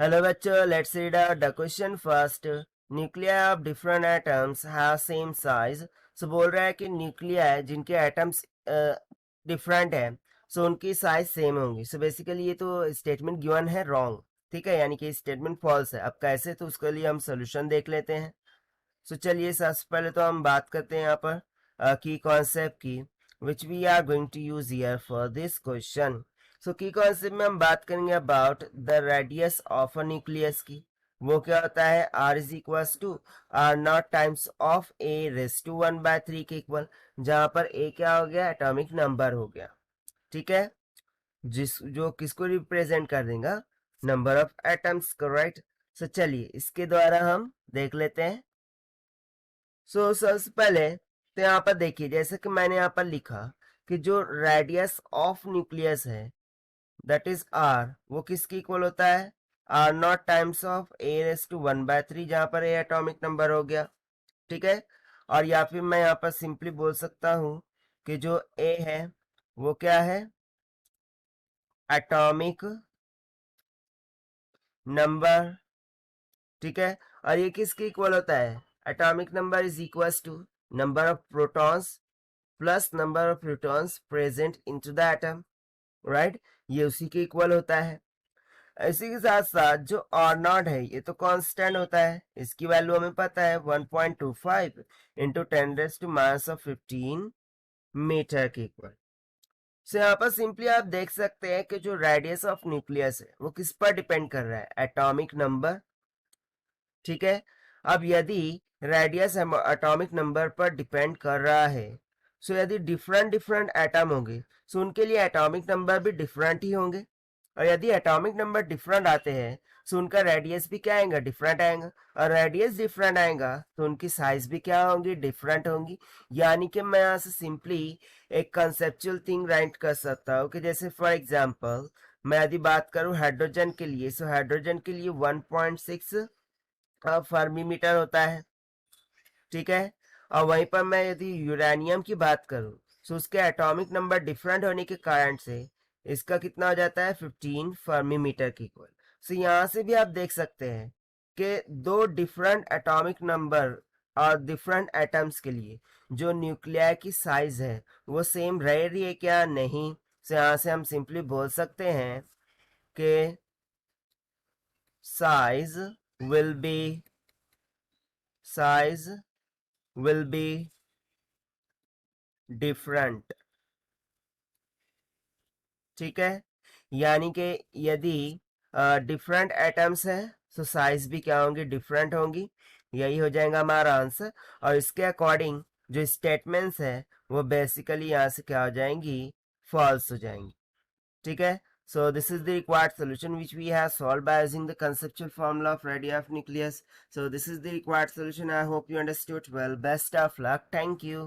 Hello बच्चों, let's read the question first. Nuclear of different atoms have same size. So बोल रहा है कि न्यूक्लियर जिनके एटम्स डिफरेंट है, सो उनकी साइज सेम होंगी. सो बेसिकली ये तो स्टेटमेंट गिवन है रॉन्ग, ठीक है, यानी कि स्टेटमेंट फॉल्स है. अब कैसे, तो उसके लिए हम सोल्यूशन देख लेते हैं. सो चलिए सबसे पहले तो हम बात करते हैं यहाँ पर की कॉन्सेप्ट की, which we are going to use here for this question. So की कॉन्सेप्ट में हम बात करेंगे about the radius of a nucleus की. वो क्या होता है, R is equal to R not times of A raise to 1/3 के इक्वल, जहां पर ए क्या हो गया, एटॉमिक नंबर हो गया. ठीक है, जिस जो किसको रिप्रेजेंट कर देगा, नंबर ऑफ एटम्स को, राइट. सो चलिए इसके द्वारा हम देख लेते हैं. सबसे पहले तो यहाँ पर देखिए, जैसे कि मैंने यहाँ पर लिखा कि जो रेडियस ऑफ न्यूक्लियस है दैट इज आर, वो किसकी इक्वल होता है, R not times of A raise to 1/3, जहां पर ए एटॉमिक नंबर हो गया. ठीक है, और या फिर मैं यहाँ पर सिंपली बोल सकता हूं कि जो ए है वो क्या है, एटॉमिक नंबर. ठीक है, और ये किसके इक्वल होता है, atomic number is equal to number of protons plus number of protons present into the atom, right. ये उसी के इक्वल होता है. इसी के साथ साथ जो आर नॉट है ये तो कांस्टेंट होता है, इसकी वैल्यू हमें पता है 1.25 इंटू 10⁻15 मीटर के इक्वल. सो यहाँ पर सिंपली आप देख सकते हैं कि जो रेडियस ऑफ न्यूक्लियस है वो किस पर डिपेंड कर रहा है, एटॉमिक नंबर. ठीक है, अब यदि रेडियस एटॉमिक नंबर पर डिपेंड कर रहा है, सो यदि डिफरेंट डिफरेंट एटम होंगे, सो उनके लिए एटॉमिक नंबर भी डिफरेंट ही होंगे. और यदि एटॉमिक नंबर डिफरेंट आते हैं, सो उनका रेडियस भी क्या आएगा, डिफरेंट आएगा. और रेडियस डिफरेंट आएगा तो उनकी साइज भी क्या होंगी, डिफरेंट होंगी. यानी कि मैं यहाँ से सिंपली एक कंसेप्चुअल थिंग राइट कर सकता हूँ कि जैसे फॉर एग्जांपल मैं यदि बात करूँ हाइड्रोजन के लिए, सो हाइड्रोजन के लिए 1.6 फर्मी मीटर होता है. ठीक है, और वहीं पर मैं यदि यूरेनियम की बात करूं, तो उसके एटॉमिक नंबर डिफरेंट होने के कारण से इसका कितना हो जाता है, 15 फर्मी मीटर के इक्वल. सो यहां से भी आप देख सकते हैं कि दो डिफरेंट एटॉमिक नंबर और डिफरेंट एटम्स के लिए जो न्यूक्लियर की साइज है वो सेम रह रही है क्या, नहीं. सो यहां से हम सिंपली बोल सकते हैं कि size will be size will be different. ठीक है, यानी कि यदि डिफरेंट एटम्स है तो साइज भी क्या होंगी, डिफरेंट होंगी. यही हो जाएगा हमारा आंसर. और इसके अकॉर्डिंग जो स्टेटमेंट्स है वो बेसिकली यहाँ से क्या हो जाएंगी, फॉल्स हो जाएंगी. ठीक है, so this is the required solution which we have solved by using the conceptual formula of radii of nucleus. So this is the required solution. I hope you understood well. Best of luck. Thank you.